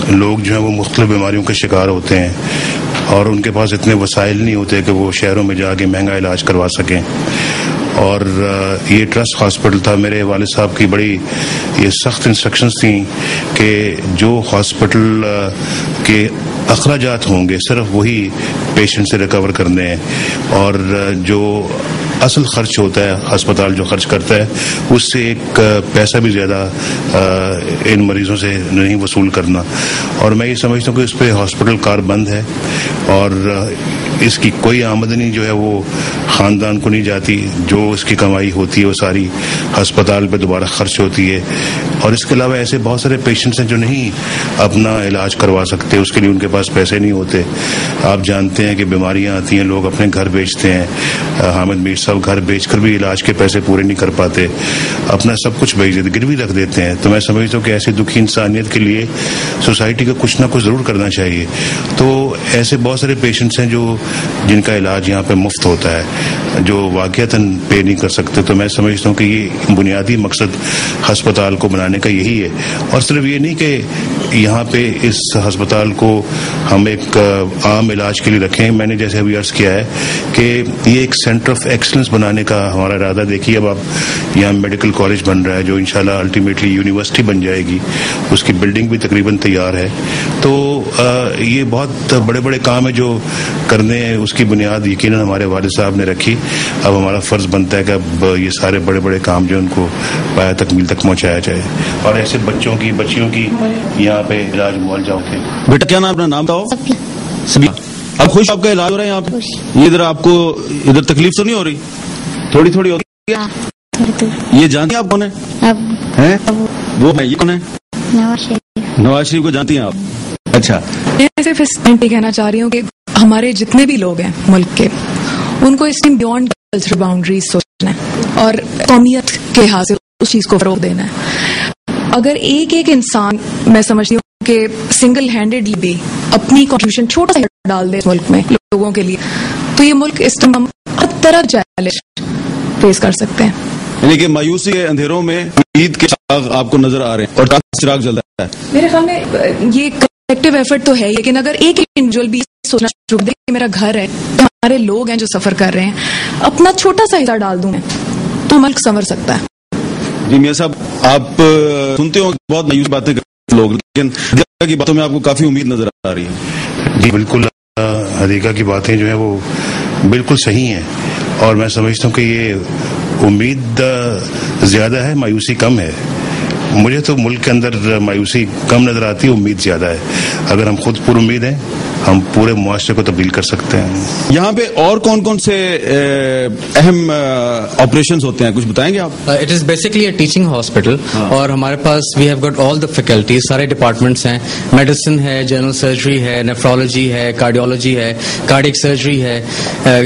لوگ جو ہیں وہ مختلف بیماریوں کے شکار ہوتے ہیں اور ان کے پاس اتنے وسائل نہیں ہوتے کہ وہ شہروں میں جا کے مہنگا علاج کروا سکیں. اور یہ ٹرسٹ ہاسپٹل تھا. میرے والد صاحب کی بڑی یہ سخت انسٹرکشنز تھیں کہ جو ہاسپٹل کے اخراجات ہوں گے صرف وہی پیشنٹ سے ریکور کرنے ہیں, اور جو اصل خرچ ہوتا ہے ہسپتال جو خرچ کرتا ہے اس سے ایک پیسہ بھی زیادہ ان مریضوں سے نہیں وصول کرنا. اور میں یہ سمجھتا ہوں کہ اس پہ ہاسپٹل کار بند ہے اور اس کی کوئی آمدنی جو ہے وہ خاندان کو نہیں جاتی. جو اس کی کمائی ہوتی ہے وہ ساری ہسپتال پہ دوبارہ خرچ ہوتی ہے. اور اس کے علاوہ ایسے بہت سارے پیشنٹس ہیں جو نہیں اپنا علاج کروا سکتے, اس کے لیے ان کے پاس پیسے نہیں ہوتے. آپ جانتے ہیں کہ بیماریاں آتی ہیں, لوگ اپنے گھر بیچتے ہیں. حامد میر صاحب گھر بیچ کر بھی علاج کے پیسے پورے نہیں کر پاتے, اپنا سب کچھ بیچ دیتے, گروی رکھ دیتے ہیں. تو میں سمجھتا ہوں کہ ایسی دکھی انسانیت کے لیے سوسائٹی کو کچھ نہ کچھ ضرور کرنا چاہیے. تو ایسے بہت سارے پیشنٹس ہیں جن کا علاج یہاں پہ مفت ہوتا ہے, جو واقعتاً پے نہیں کر سکتے. تو میں سمجھتا ہوں کہ یہ بنیادی مقصد ہسپتال کو بنانے کا یہی ہے. اور صرف یہ نہیں کہ یہاں پہ اس ہسپتال کو ہم ایک عام علاج کے لیے رکھیں. میں نے جیسے ابھی عرض کیا ہے کہ یہ ایک سینٹر آف ایکسلنس بنانے کا ہمارا ارادہ. دیکھیے اب آپ یہاں میڈیکل کالج بن رہا ہے جو انشاءاللہ الٹیمیٹلی یونیورسٹی بن جائے گی, اس کی بلڈنگ بھی تقریباً تیار ہے. تو یہ بہت بڑے بڑے کام ہیں جو کرنے ہیں, اس کی بنیاد یقیناً ہمارے والد صاحب نے رکھی. اب ہمارا فرض بنتا ہے کہ اب یہ سارے بڑے بڑے کام جو ان کو پایا تکمیل تک پہنچایا جائے, اور ایسے بچوں کی بچیوں کی یہاں پہ علاج معالجہ ہوتے. بیٹا کیا نام, اپنا نام بتاؤ. سبھی اب خوش, آپ کا علاج ہو رہا ہے یہاں پہ. یہ ادھر آپ کو ادھر تکلیف تو نہیں ہو رہی؟ تھوڑی تھوڑی ہوتی ہے. یہ جانتی ہیں آپ کون ہے؟ وہ یہ کون ہے؟ نواز شریف کو جانتی ہیں آپ؟ اچھا. میں صرف اس ٹائم پہ کہنا چاہ رہی ہوں کہ ہمارے جتنے بھی لوگ ہیں ملک کے, ان کو اس ٹائم بیونڈ کلچرل باؤنڈریز سوچنا ہے اور قومیت کے لحاظ سے اس چیز کو فروغ دینا ہے. اگر ایک ایک انسان, میں سمجھتی ہوں کہ سنگل ہینڈیڈلی بھی اپنی کنٹریبیوشن چھوٹا سا ڈال دے ملک میں لوگوں کے لیے, تو یہ ملک اس ٹائم ہر طرح چیلنج فیس کر سکتے ہیں. یعنی کہ مایوسی کے اندھیروں میں عید کے چراغ آپ کو نظر آ رہے ہیں اور چراغ جل رہا ہے. میرے خیال میں یہ کلیکٹیو ایفرٹ تو ہے, لیکن اگر ایک انڈیویجول بھی سوچنا شروع دے کہ میرا گھر ہے, ہمارے لوگ ہیں جو سفر کر رہے ہیں, اپنا چھوٹا سا حصہ ڈال دوں میں, تو ملک سنور سکتا ہے. جی میاں صاحب, آپ سنتے ہو بہت مایوس باتیں کرتے لوگ, لیکن حدیقہ کی باتوں میں آپ کو کافی امید نظر آ رہی ہے. جی بالکل, حدیقہ کی باتیں جو ہیں وہ بالکل صحیح ہیں, اور میں سمجھتا ہوں کہ یہ امید زیادہ ہے, مایوسی کم ہے. مجھے تو ملک کے اندر مایوسی کم نظر آتی ہے, امید زیادہ ہے. اگر ہم خود پر امید ہیں ہم پورے معاشرے کو تبدیل کر سکتے ہیں. یہاں پہ اور کون کون سے اہم آپریشنز ہوتے ہیں, کچھ بتائیں گے آپ؟ It is basically a teaching hospital, اور ہمارے پاس we have got all the faculties, سارے ڈپارٹمنٹس ہیں. میڈیسن ہے, جنرل سرجری ہے, نیفرولوجی ہے, کارڈیولوجی ہے, کارڈک سرجری ہے,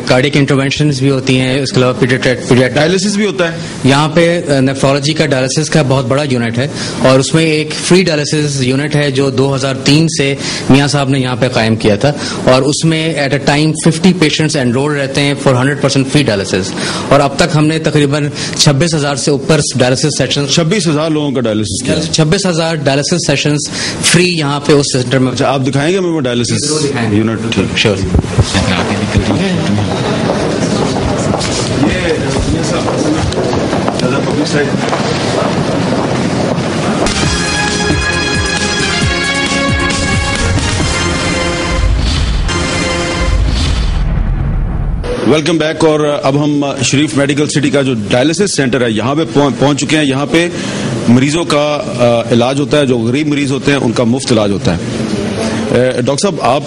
کارڈک انٹروینشنز بھی ہوتی ہیں. اس کے علاوہ ڈائلسس بھی ہوتا ہے یہاں پہ. نیفرولوجی کا ڈائلسس کا بہت بڑا یونٹ ہے, اور اس میں ایک فری ڈائلسس یونٹ ہے جو 2003 سے میاں صاحب نے یہاں پہ قائم کیا تھا, اور اس میں at a time 50 patients enrol رہتے ہیں فار 100% فری ڈائلسس. اور اب تک ہم نے تقریباً 26,000 سے اوپر ڈائلسس سیشن, 26,000 لوگوں کا ڈائلسس کیا, 26,000 ڈائلسس سیشنز فری یہاں پہ اس سینٹر میں. اچھا, آپ دکھائیں گے ہمیں وہ dialysis unit? Sure. Welcome back. اور اب ہم شریف میڈیکل سٹی کا جو ڈائلسس سینٹر ہے یہاں پہ پہنچ چکے ہیں. یہاں پہ مریضوں کا علاج ہوتا ہے, جو غریب مریض ہوتے ہیں ان کا مفت علاج ہوتا ہے. ڈاکٹر صاحب, آپ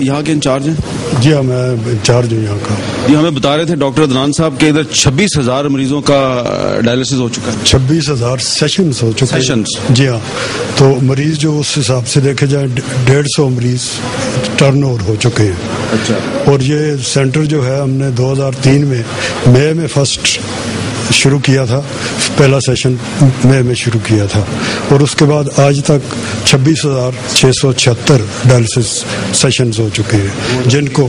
یہاں کے انچارج ہیں؟ جی ہاں, میں انچارج ہوں یہاں کا. یہ ہمیں بتا رہے تھے ڈاکٹر عدنان صاحب کہ ادھر 26,000 مریضوں کا ڈائلسس ہو چکا ہے. 26,000 سیشنز ہو چکے ہیں. جی ہاں, تو مریض جو اس حساب سے دیکھے جائے 150 مریض ٹرن اوور ہو چکے ہیں. اچھا. اور یہ سینٹر جو ہے ہم نے 2003 میں مئی میں فرسٹ شروع کیا تھا, پہلا سیشن مئی میں شروع کیا تھا, اور اس کے بعد آج تک 26,676 ڈائلسس سیشنز ہو چکے ہیں, جن کو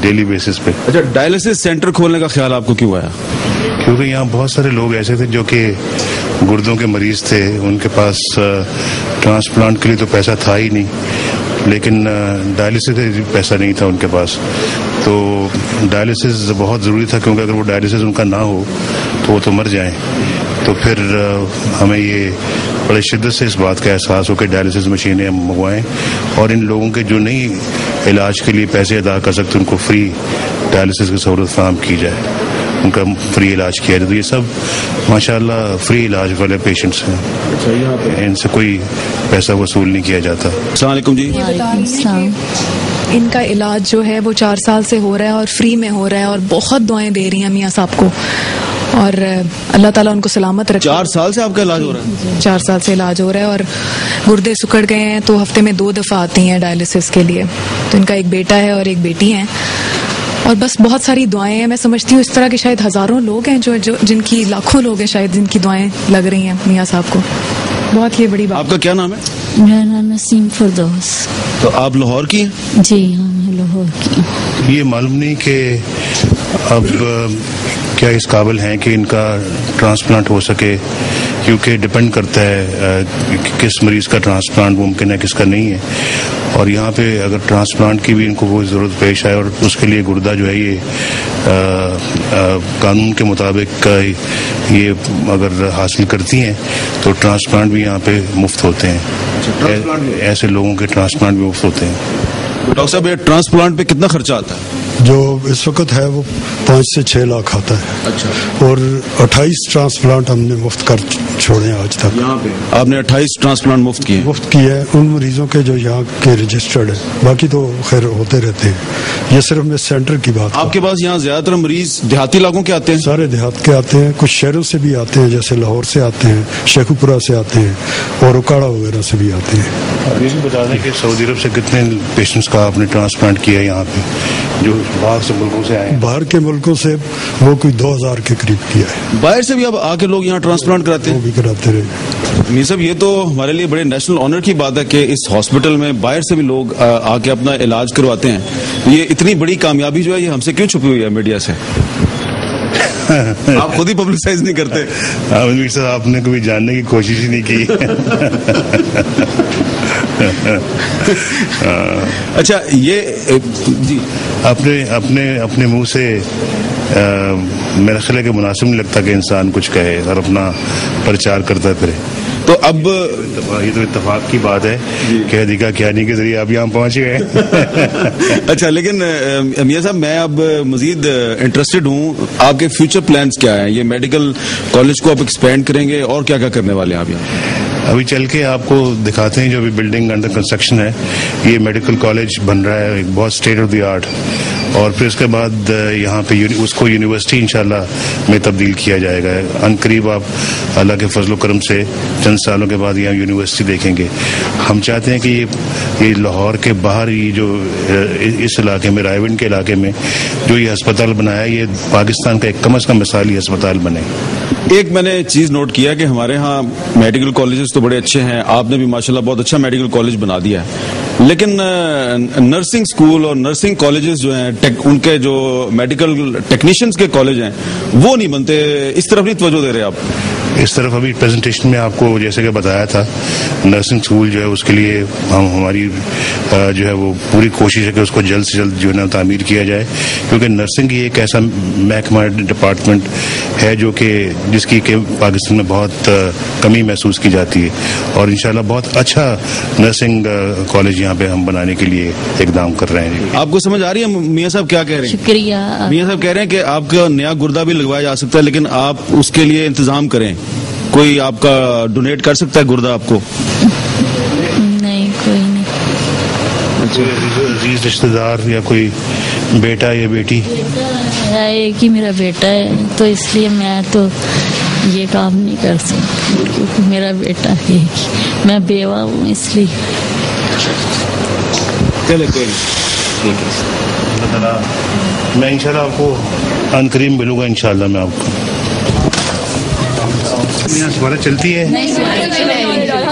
ڈیلی بیسس پہ. اچھا ڈائلسس سینٹر کھولنے کا خیال آپ کو کیوں آیا؟ کیونکہ یہاں بہت سارے لوگ ایسے تھے جو کہ گردوں کے مریض تھے, ان کے پاس ٹرانسپلانٹ کے لیے تو پیسہ تھا ہی نہیں, لیکن ڈائلسس کا پیسہ نہیں تھا ان کے پاس. تو ڈائلسس بہت ضروری تھا, کیونکہ اگر وہ ڈائلسس ان کا نہ ہو تو وہ تو مر جائیں. تو پھر ہمیں یہ بڑے شدت سے اس بات کا احساس ہو کہ ڈائلسس مشینیں ہم منگوائیں, اور ان لوگوں کے جو نہیں علاج کے لیے پیسے ادا کر سکتے ان کو فری ڈائلسس کی سہولت فراہم کی جائے, ان کا فری علاج کیا جائے. تو یہ سب ماشاءاللہ فری علاج والے پیشنٹس ہیں, ان سے کوئی پیسہ وصول نہیں کیا جاتا. السلام علیکم جی. ان کا علاج جو ہے وہ 4 سال سے ہو رہا ہے اور فری میں ہو رہا ہے, اور بہت دعائیں دے رہی ہیں میاں صاحب کو, اور اللہ تعالیٰ ان کو سلامت رکھے. 4 سال سے آپ کا علاج ہو رہا ہے؟ 4 سال سے علاج ہو رہا ہے, اور گردے سکڑ گئے ہیں تو ہفتے میں 2 دفعہ آتی ہیں ڈائلسس کے لیے. تو ان کا ایک بیٹا ہے اور ایک بیٹی ہیں, اور بس بہت ساری دعائیں ہیں. میں سمجھتی ہوں اس طرح کے شاید ہزاروں لوگ ہیں جو جن کی لاکھوں لوگ ہیں شاید جن کی دعائیں لگ رہی ہیں میاں صاحب کو. بہت یہ بڑی بات. آپ کا کیا نام ہے؟ میرا نام نسیم فردوس. تو آپ لاہور کی ہیں؟ جی ہاں میں لاہور کی. یہ معلوم نہیں کہ اب کیا اس قابل ہیں کہ ان کا ٹرانسپلانٹ ہو سکے, کیونکہ ڈپینڈ کرتا ہے کس مریض کا ٹرانسپلانٹ ممکن ہے کس کا نہیں ہے. اور یہاں پہ اگر ٹرانسپلانٹ کی بھی ان کو کوئی ضرورت پیش آئے, اور اس کے لیے گردہ جو ہے یہ قانون کے مطابق یہ اگر حاصل کرتی ہیں تو ٹرانسپلانٹ بھی یہاں پہ مفت ہوتے ہیں. ایسے لوگوں کے ٹرانسپلانٹ بھی مفت ہوتے ہیں. ڈاکٹر صاحب یہ ٹرانسپلانٹ پہ کتنا خرچہ آتا ہے؟ جو اس وقت ہے وہ 5 سے 6 لاکھ آتا ہے. اچھا. اور 28 ٹرانسپلانٹ ہم نے مفت کر چھوڑے آج تک. یہاں پہ آپ نے 28 ٹرانسپلانٹ مفت کیے؟ مفت کیے ہیں ان مریضوں کے جو یہاں کے رجسٹرڈ ہیں, باقی تو خیر ہوتے رہتے ہیں. یہ صرف میں سینٹر کی بات. آپ کے پاس یہاں زیادہ تر مریض دیہاتی علاقوں کے آتے ہیں؟ سارے دیہات کے آتے ہیں, کچھ شہروں سے بھی آتے ہیں, جیسے لاہور سے آتے ہیں, شیخو پورہ سے آتے ہیں, اور اکاڑا وغیرہ سے بھی آتے ہیں. یہ بھی بتا دیں کہ سعودی عرب سے کتنے پیشنٹس کا آپ نے ٹرانسپلانٹ کیا یہاں پہ جو باہر سے ملکوں سے آئے ہیں؟ باہر کے ملکوں سے وہ کوئی 2000 کے قریب کیا ہے. باہر سے بھی اب آ کے لوگ یہاں ٹرانسپلانٹ کراتے ہیں؟ وہ بھی کراتے رہے. میر صاحب یہ تو ہمارے لیے بڑے نیشنل آنر کی بات ہے کہ اس ہاسپٹل میں باہر سے بھی لوگ آ کے اپنا علاج کرواتے ہیں. یہ اتنی بڑی کامیابی جو ہے یہ ہم سے کیوں چھپی ہوئی ہے میڈیا سے؟ آپ خود ہی پبلسائز نہیں کرتے؟ امیر صاحب آپ نے کبھی جاننے کی کوشش ہی نہیں کی. اچھا یہ جی اپنے منہ سے میرا خیال ہے کہ مناسب نہیں لگتا کہ انسان کچھ کہے اور اپنا پرچار کرتا پھرے. تو اب یہ تو اتفاق کی بات ہے کہ دیکھا کیا نہیں کے ذریعے آپ یہاں پہنچ گئے. اچھا لیکن میاں صاحب میں اب مزید انٹرسٹڈ ہوں, آپ کے فیوچر پلانز کیا ہیں؟ یہ میڈیکل کالج کو آپ ایکسپینڈ کریں گے اور کیا کیا کرنے والے ہیں آپ یہاں؟ ابھی چل کے آپ کو دکھاتے ہیں جو ابھی بلڈنگ انڈر کنسٹرکشن ہے. یہ میڈیکل کالج بن رہا ہے, ایک بہت اسٹیٹ آف دی آرٹ, اور پھر اس کے بعد یہاں پہ اس کو یونیورسٹی انشاءاللہ میں تبدیل کیا جائے گا. عنقریب آپ اللہ کے فضل و کرم سے چند سالوں کے بعد یہاں یونیورسٹی دیکھیں گے. ہم چاہتے ہیں کہ یہ لاہور کے باہر یہ جو اس علاقے میں رائے ونڈ کے علاقے میں جو یہ ہسپتال بنایا یہ پاکستان کا ایک کم از کم مثالی ہسپتال بنے. ایک میں نے چیز نوٹ کیا کہ ہمارے ہاں میڈیکل کالجز تو بڑے اچھے ہیں, آپ نے بھی ماشاءاللہ بہت اچھا میڈیکل کالج بنا دیا ہے, لیکن نرسنگ اسکول اور نرسنگ کالجز جو ہیں ان کے جو میڈیکل ٹیکنیشینز کے کالج ہیں وہ نہیں بنتے. اس طرف نہیں توجہ دے رہے آپ؟ اس طرف ابھی پریزنٹیشن میں آپ کو جیسے کہ بتایا تھا نرسنگ اسکول جو ہے اس کے لیے ہماری جو ہے وہ پوری کوشش ہے کہ اس کو جلد سے جلد جو ہے نا تعمیر کیا جائے, کیونکہ نرسنگ ہی ایک ایسا محکمہ ڈپارٹمنٹ ہے جو کہ جس کی کہ پاکستان میں بہت کمی محسوس کی جاتی ہے, اور انشاءاللہ بہت اچھا نرسنگ کالج یہاں پہ ہم بنانے کے لیے اقدام کر رہے ہیں. آپ کو سمجھ آ رہی ہے میاں صاحب کیا کہہ رہے ہیں؟ شکریہ. میاں صاحب کہہ رہے ہیں کہ آپ کا نیا گردہ بھی لگوایا جا سکتا ہے, لیکن آپ اس کے لیے انتظام کریں. کوئی آپ کا ڈونیٹ کر سکتا ہے گردہ آپ کو؟ نہیں, کوئی نہیں. عزیز رشتہ دار یا کوئی بیٹا یا بیٹی؟ ایک ہی میرا بیٹا ہے, تو اس لیے میں تو یہ کام نہیں کر سکتی کیونکہ میرا بیٹا ہے, میں بیوہ ہوں اس لیے. چلے کوئی نہیں, میں انشاءاللہ آپ کو عنقریب ملوں گا. انشاءاللہ میں آپ کو چلتی ہے.